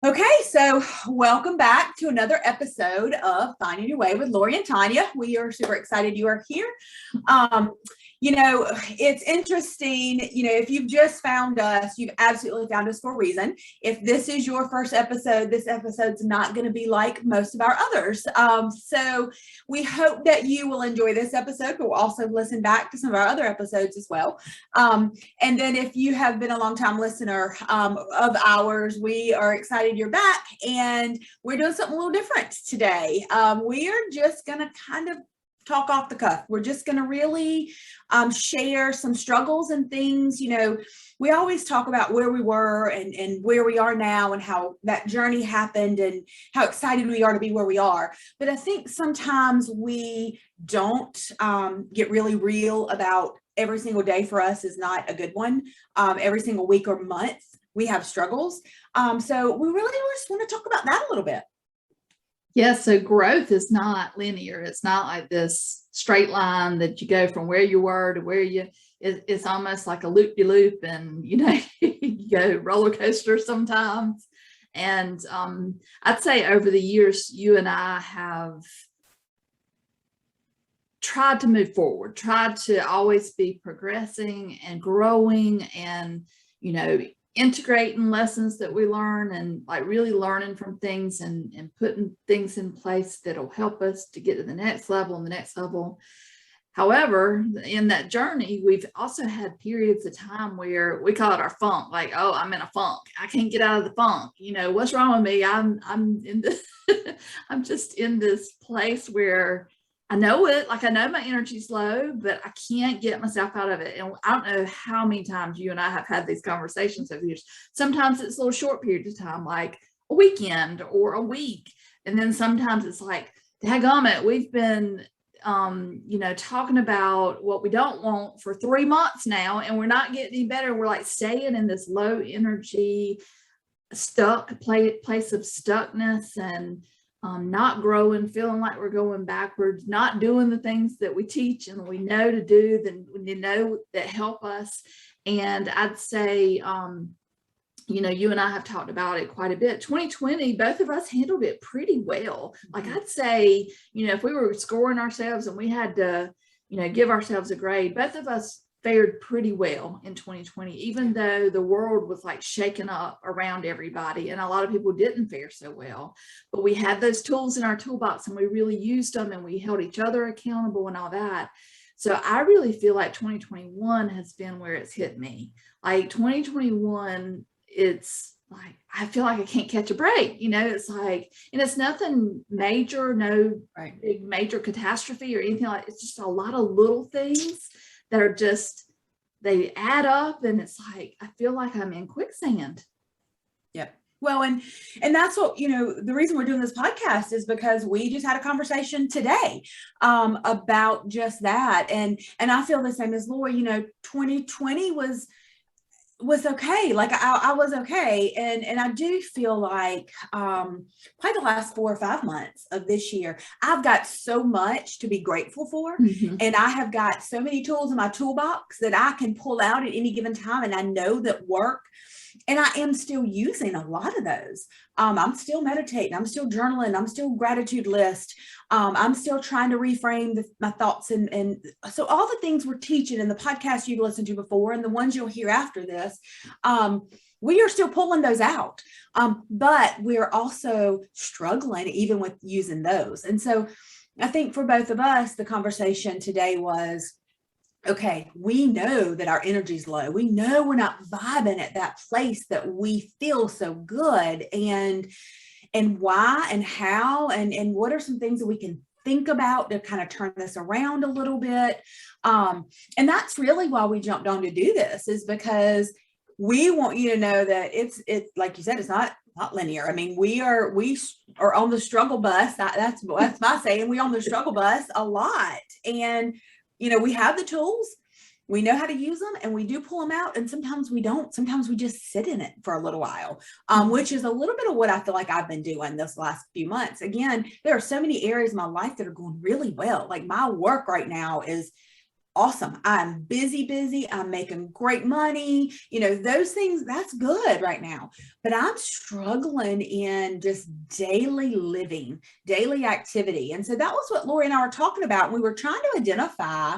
Okay, so welcome back to another episode of Finding Your Way with Lori and Tonya. We are super excited you are here. Um, it's interesting, if you've just found us, you've absolutely found us for a reason. If this is your first episode, this episode's not going to be like most of our others. So we hope that you will enjoy this episode, but we'll also listen back to some of our other episodes as well. And then if you have been a long time listener of ours, we are excited you're back, and we're doing something a little different today. We are just going to kind of talk off the cuff. We're just going to really share some struggles and things. We always talk about where we were and where we are now and how that journey happened and how excited we are to be where we are. But I think sometimes we don't get really real about every single day for us is not a good one. Every single week or month, we have struggles. So we really just want to talk about that a little bit. Yeah, so growth is not linear. It's not like this straight line that you go from where you were to where it's almost like a loop-de-loop, and you go roller coaster sometimes. And I'd say over the years, you and I have tried to move forward, tried to always be progressing and growing and, integrating lessons that we learn and like really learning from things and putting things in place that'll help us to get to the next level and the next level. However, in that journey, we've also had periods of time where we call it our funk, like, oh, I'm in a funk. I can't get out of the funk. What's wrong with me? I'm in this, I'm just in this place where I know it, like I know my energy's low, but I can't get myself out of it. And I don't know how many times you and I have had these conversations over years. Sometimes it's little short periods of time, like a weekend or a week. And then sometimes it's like, daggum, we've been, talking about what we don't want for 3 months now, and we're not getting any better. We're like staying in this low energy, stuck place of stuckness and not growing, feeling like we're going backwards, not doing the things that we teach and we know to do, that help us. And I'd say, you and I have talked about it quite a bit. 2020, both of us handled it pretty well. Like I'd say, if we were scoring ourselves and we had to, give ourselves a grade, both of us fared pretty well in 2020, even though the world was like shaken up around everybody and a lot of people didn't fare so well. But we had those tools in our toolbox and we really used them and we held each other accountable and all that. So I really feel like 2021 has been where it's hit me. Like 2021, it's like I feel like I can't catch a break. It's like, and it's nothing major, no big major catastrophe or anything like. It's just a lot of little things that are just, they add up, and it's like I feel like I'm in quicksand. Yep. Well, and that's what, the reason we're doing this podcast is because we just had a conversation today about just that. And I feel the same as Lori. 2020 was okay. Like I was okay. And I do feel like probably the last 4 or 5 months of this year, I've got so much to be grateful for. Mm-hmm. And I have got so many tools in my toolbox that I can pull out at any given time. And I know that work. And I am still using a lot of those. I'm still meditating. I'm still journaling. I'm still gratitude list. I'm still trying to reframe my thoughts. And so all the things we're teaching in the podcast you've listened to before and the ones you'll hear after this, we are still pulling those out. But we're also struggling even with using those. And so I think for both of us, the conversation today was, okay, we know that our energy's low. We know we're not vibing at that place that we feel so good. And why and how and what are some things that we can think about to kind of turn this around a little bit. And that's really why we jumped on to do this, is because we want you to know that it's like you said, it's not linear. I mean, we are on the struggle bus. That's my saying. We're on the struggle bus a lot. And we have the tools, we know how to use them, and we do pull them out. And sometimes we don't. Sometimes we just sit in it for a little while, which is a little bit of what I feel like I've been doing this last few months. Again, there are so many areas of my life that are going really well. Like my work right now is awesome. I'm busy. I'm making great money. Those things, that's good right now. But I'm struggling in just daily living, daily activity. And so that was what Lori and I were talking about. We were trying to identify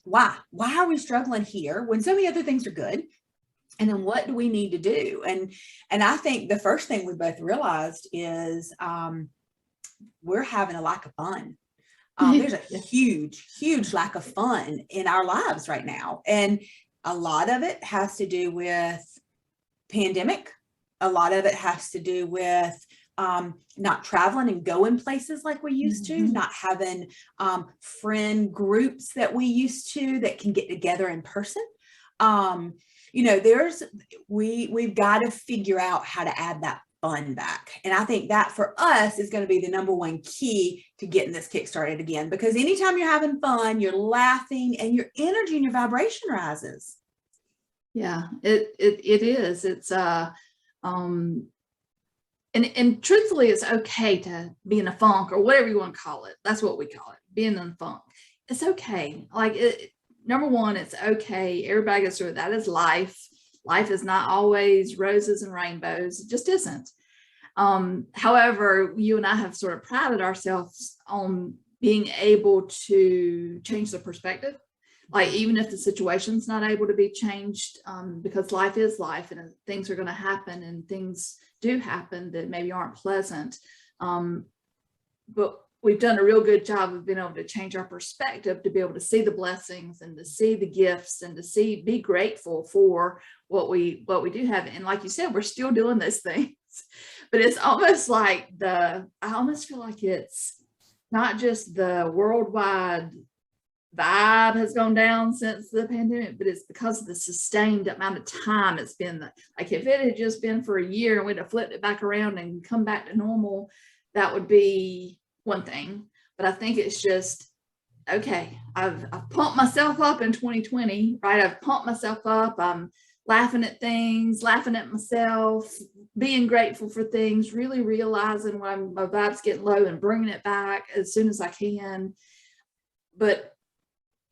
why are we struggling here when so many other things are good? And then what do we need to do? And I think the first thing we both realized is we're having a lack of fun. There's a huge lack of fun in our lives right now. And a lot of it has to do with pandemic. A lot of it has to do with not traveling and going places like we used to, not having friend groups that we used to that can get together in person. We've got to figure out how to add that fun back. And I think that for us is going to be the number one key to getting this kick started again, because anytime you're having fun, you're laughing and your energy and your vibration rises. Yeah, it is. It's and truthfully, it's okay to be in a funk or whatever you want to call it. That's what we call it, being in a funk. It's okay. Number one, it's okay. Everybody goes through it. That is life. Life is not always roses and rainbows. It just isn't. However, you and I have sort of prided ourselves on being able to change the perspective. Like, even if the situation's not able to be changed, because life is life and things are going to happen, and things do happen that maybe aren't pleasant. But we've done a real good job of being able to change our perspective, to be able to see the blessings and to see the gifts and to be grateful for what we do have. And like you said, we're still doing those things, but it's almost like I almost feel like it's not just the worldwide vibe has gone down since the pandemic, but it's because of the sustained amount of time it's been. Like, if it had just been for a year and we'd have flipped it back around and come back to normal, that would be one thing. But I think it's just, okay, I've pumped myself up in 2020, right? I've pumped myself up. I'm laughing at things, laughing at myself, being grateful for things, really realizing when my vibe's getting low and bringing it back as soon as I can. But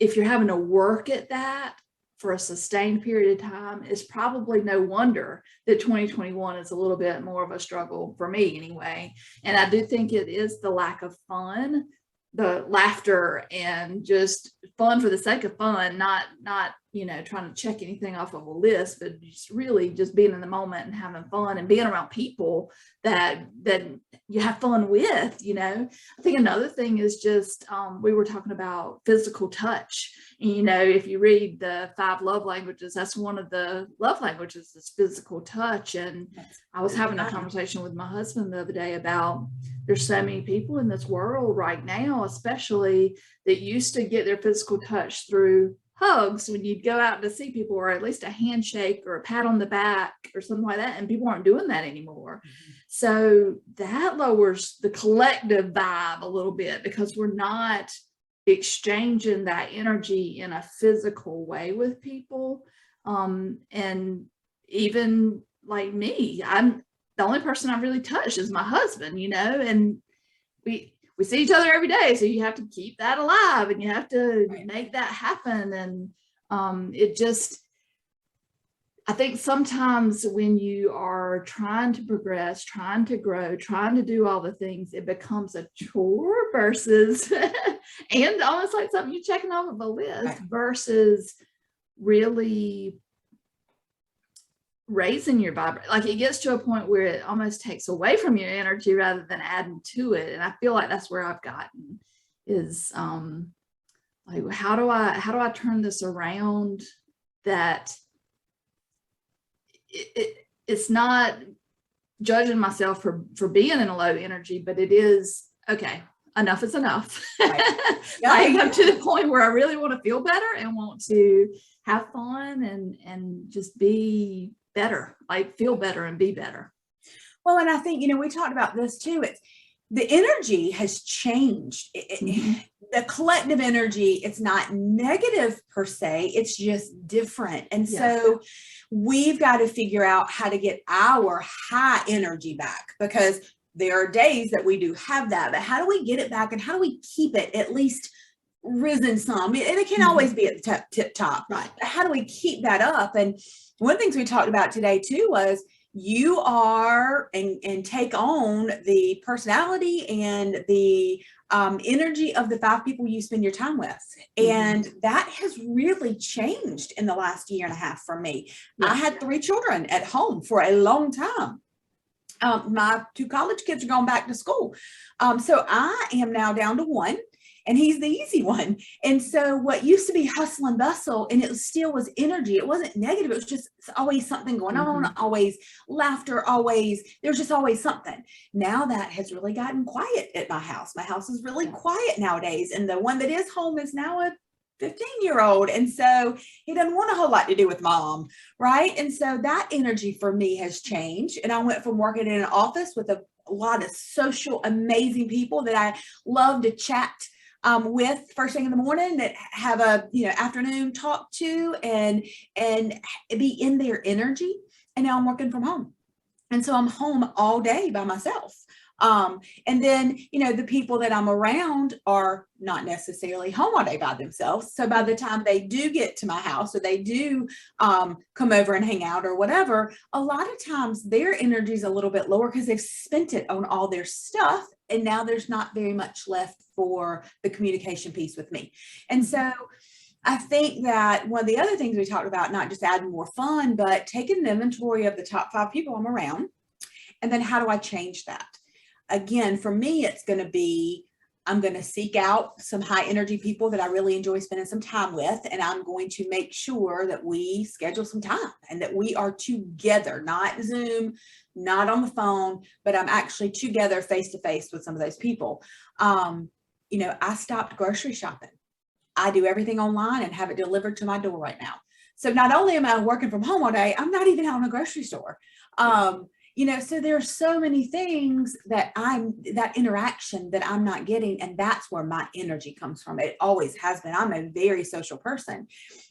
if you're having to work at that for a sustained period of time, it's probably no wonder that 2021 is a little bit more of a struggle for me anyway. And I do think it is the lack of fun, the laughter, and just fun for the sake of fun, not trying to check anything off of a list, but just really just being in the moment and having fun and being around people that you have fun with. I think another thing is just, we were talking about physical touch. And, if you read the 5 love languages, that's one of the love languages is physical touch. And I was having a conversation with my husband the other day about, there's so many people in this world right now, especially, that used to get their physical touch through hugs when you'd go out to see people, or at least a handshake or a pat on the back or something like that. And people aren't doing that anymore. So that lowers the collective vibe a little bit, because we're not exchanging that energy in a physical way with people. And even like me, I'm the only person I've really touched is my husband, and we see each other every day. So you have to keep that alive and you have to make that happen. And I think sometimes when you are trying to progress, trying to grow, trying to do all the things, it becomes a chore versus, and almost like something you're checking off of a list, versus really raising your vibration. Like, it gets to a point where it almost takes away from your energy rather than adding to it. And I feel like that's where I've gotten is like, how do I turn this around, that it's not judging myself for being in a low energy, but it is, okay, enough is enough. Right. Like, I'm to the point where I really want to feel better and want to have fun and just be better, like feel better and be better. Well, and I think, we talked about this too. It's the energy has changed. The collective energy, it's not negative per se, it's just different. And so we've got to figure out how to get our high energy back, because there are days that we do have that, but how do we get it back, and how do we keep it at least risen some, and it can't Mhm. always be at the tip top. Right. But how do we keep that up? And one of the things we talked about today too was you are and take on the personality and the energy of the 5 people you spend your time with. And that has really changed in the last year and a half for me. Yeah. I had 3 children at home for a long time. My 2 college kids are going back to school. So I am now down to 1, and he's the easy one. And so what used to be hustle and bustle, and it still was energy. It wasn't negative. It was just always something going on, always laughter, there's just always something. Now that has really gotten quiet at my house. My house is really quiet nowadays. And the one that is home is now a 15-year-old. And so he doesn't want a whole lot to do with mom. Right. And so that energy for me has changed. And I went from working in an office with a lot of social, amazing people that I love to chat with first thing in the morning, that have a afternoon talk to and be in their energy. And now I'm working from home. And so I'm home all day by myself. And then, the people that I'm around are not necessarily home all day by themselves. So by the time they do get to my house, or they do come over and hang out or whatever, a lot of times their energy is a little bit lower because they've spent it on all their stuff. And now there's not very much left for the communication piece with me. And so I think that one of the other things we talked about, not just adding more fun, but taking an inventory of the top 5 people I'm around. And then how do I change that? Again, for me, it's going to be, I'm going to seek out some high energy people that I really enjoy spending some time with. And I'm going to make sure that we schedule some time and that we are together, not Zoom, not on the phone, but I'm actually together face to face with some of those people. I stopped grocery shopping. I do everything online and have it delivered to my door right now. So not only am I working from home all day, I'm not even out in a grocery store. So there are so many things that that interaction that I'm not getting. And that's where my energy comes from. It always has been. I'm a very social person.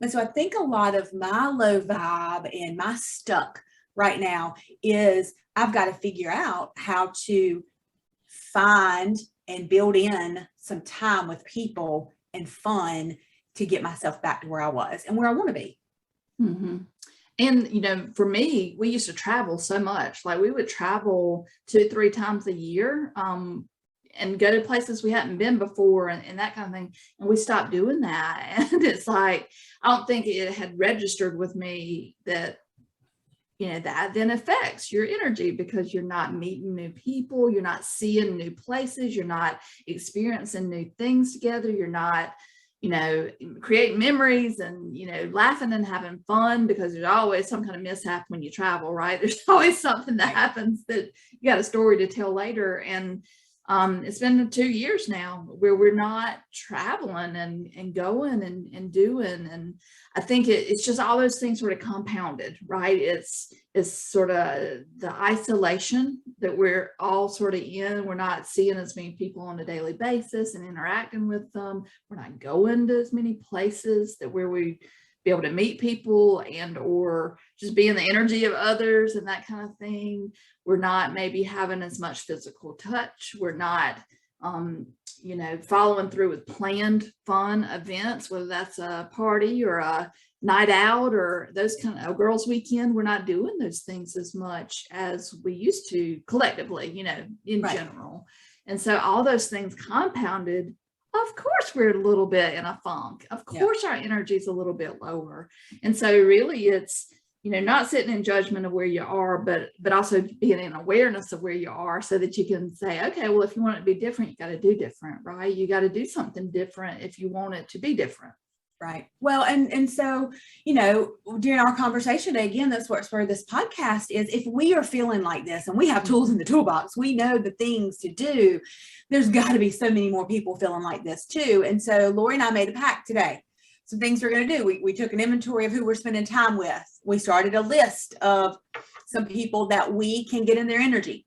And so I think a lot of my low vibe and my stuck right now is I've got to figure out how to find and build in some time with people and fun to get myself back to where I was and where I want to be. Mm-hmm. And, for me, we used to travel so much. Like we would travel 2-3 times a year and go to places we hadn't been before and that kind of thing. And we stopped doing that. And it's like, I don't think it had registered with me that, that then affects your energy because you're not meeting new people. You're not seeing new places. You're not experiencing new things together. You're not create memories and, laughing and having fun, because there's always some kind of mishap when you travel, right? There's always something that happens that you got a story to tell later. And it's been 2 years now where we're not traveling and going and doing. And I think it's just all those things sort of compounded, right? It's sort of the isolation that we're all sort of in. We're not seeing as many people on a daily basis and interacting with them. We're not going to as many places where we be able to meet people and or just be in the energy of others and that kind of thing. We're not maybe having as much physical touch. We're not following through with planned fun events, whether that's a party or a night out or those kind of girls' weekend. We're not doing those things as much as we used to collectively, in general. And so all those things compounded. Of course, we're a little bit in a funk. Of course, our energy is a little bit lower. And so really it's, not sitting in judgment of where you are, but also being in awareness of where you are so that you can say, okay, well, if you want it to be different, you got to do different, right? You got to do something different if you want it to be different. Right. Well, and so, during our conversation today, again, that's what's where this podcast is. If we are feeling like this and we have tools in the toolbox, we know the things to do. There's got to be so many more people feeling like this too. And so Lori and I made a pact today. Some things we're going to do. We took an inventory of who we're spending time with. We started a list of some people that we can get in their energy.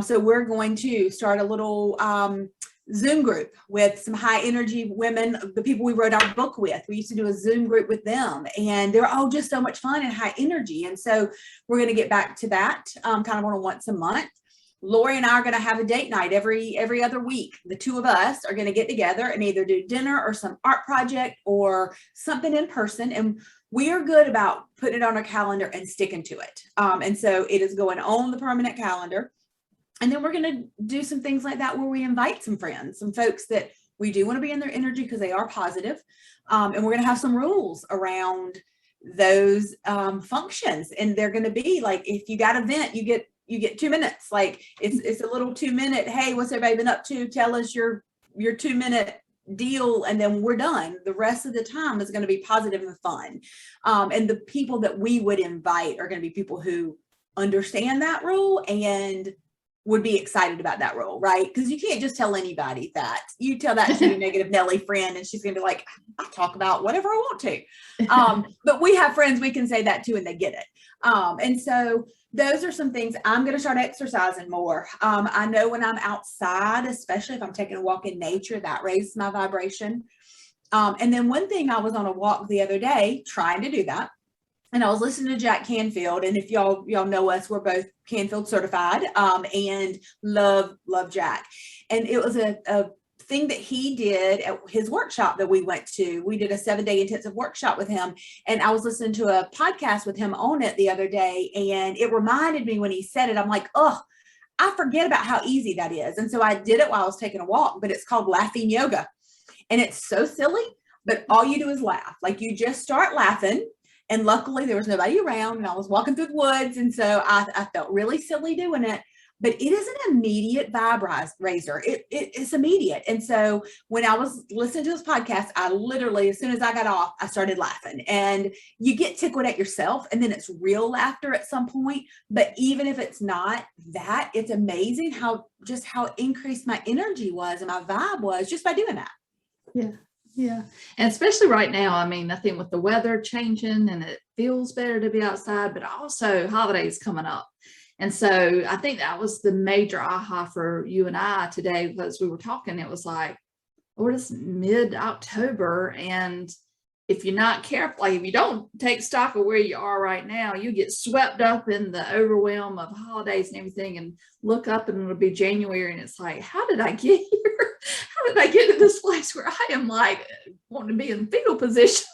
So we're going to start a little Zoom group with some high energy women, the people we wrote our book with. We used to do a Zoom group with them, and they're all just so much fun and high energy. And so we're going to get back to that kind of on a once a month. Lori and I are going to have a date night every other week. The two of us are going to get together and either do dinner or some art project or something in person. And we are good about putting it on our calendar and sticking to it. And so it is going on the permanent calendar. And then we're going to do some things like that where we invite some friends, some folks that we do want to be in their energy because they are positive. And we're going to have some rules around those functions. And they're going to be like, if you got a vent, you get 2 minutes. Like it's a little 2-minute, hey, what's everybody been up to? Tell us your 2-minute deal, and then we're done. The rest of the time is going to be positive and fun. And the people that we would invite are going to be people who understand that rule and would be excited about that role, right? Because you can't just tell anybody that. You tell that to your negative Nelly friend and she's going to be like, I'll talk about whatever I want to. But we have friends we can say that to and they get it. And so those are some things. I'm going to start exercising more. I know when I'm outside, especially if I'm taking a walk in nature, that raises my vibration. And then one thing, I was on a walk the other day trying to do that. And I was listening to Jack Canfield, and if y'all know us, we're both Canfield certified, and love Jack. And it was a thing that he did at his workshop that we went to. We did a 7-day intensive workshop with him, and I was listening to a podcast with him on it the other day, and it reminded me when he said it, I'm like, oh, I forget about how easy that is. And so I did it while I was taking a walk, but it's called laughing yoga, and it's so silly, but all you do is laugh. Like you just start laughing. And luckily there was nobody around and I was walking through the woods. And so I felt really silly doing it, but it is an immediate vibe raiser. It's immediate. And so when I was listening to this podcast, I literally, as soon as I got off, I started laughing, and you get tickled at yourself and then it's real laughter at some point. But even if it's not that, it's amazing how increased my energy was and my vibe was just by doing that. Yeah. Yeah. And especially right now, I mean, I think with the weather changing and it feels better to be outside, but also holidays coming up. And so I think that was the major aha for you and I today, because we were talking, it was like, oh, it's mid-October. And if you're not careful, like if you don't take stock of where you are right now, you get swept up in the overwhelm of holidays and everything, and look up and it'll be January. And it's like, how did I get here? How did I get to this place where I am like wanting to be in fetal position?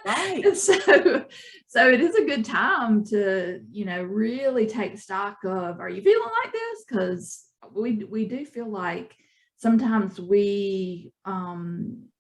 Right. And so it is a good time to, really take stock of, are you feeling like this? Because we do feel like sometimes we come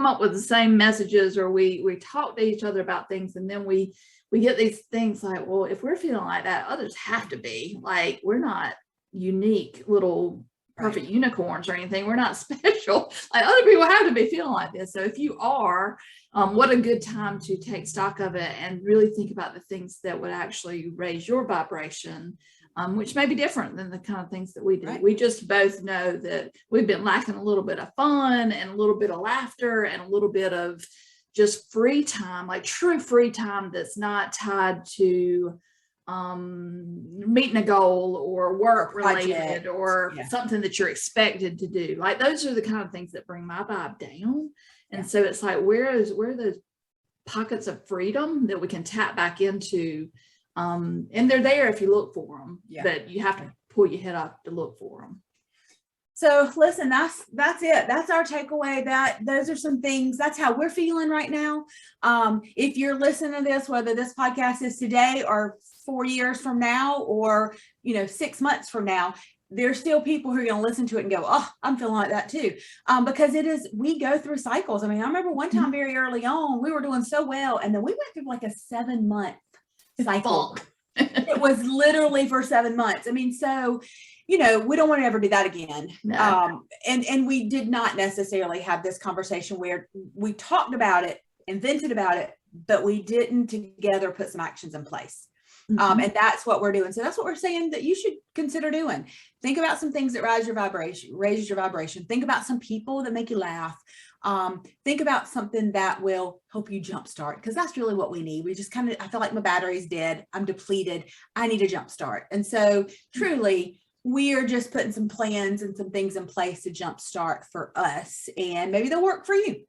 up with the same messages, or we talk to each other about things, and then we get these things like, well, if we're feeling like that, others have to be. Like, we're not unique little perfect unicorns or anything. We're not special. Like, other people have to be feeling like this. So if you are, what a good time to take stock of it and really think about the things that would actually raise your vibration, which may be different than the kind of things that we do. Right. We just both know that we've been lacking a little bit of fun and a little bit of laughter and a little bit of just free time, like true free time that's not tied to meeting a goal or work related or something that you're expected to do. Like, those are the kind of things that bring my vibe down. And so it's like, where are those pockets of freedom that we can tap back into? And they're there if you look for them, but you have to pull your head up to look for them. So listen, that's it. That's our takeaway. Those are some things. That's how we're feeling right now. If you're listening to this, whether this podcast is today or 4 years from now, or 6 months from now, there's still people who are going to listen to it and go, oh, I'm feeling like that too. Because we go through cycles. I mean, I remember one time very early on, we were doing so well, and then we went through like a 7-month cycle. It was literally for 7 months. I mean, so we don't want to ever do that again. No. And we did not necessarily have this conversation where we talked about it and vented about it, but we didn't together put some actions in place. Mm-hmm. And that's what we're doing. So that's what we're saying that you should consider doing. Think about some things that raises your vibration. Think about some people that make you laugh. Think about something that will help you jumpstart, because that's really what we need. We just I feel like my battery's dead. I'm depleted. I need a jumpstart. And so truly, we are just putting some plans and some things in place to jumpstart for us, and maybe they'll work for you.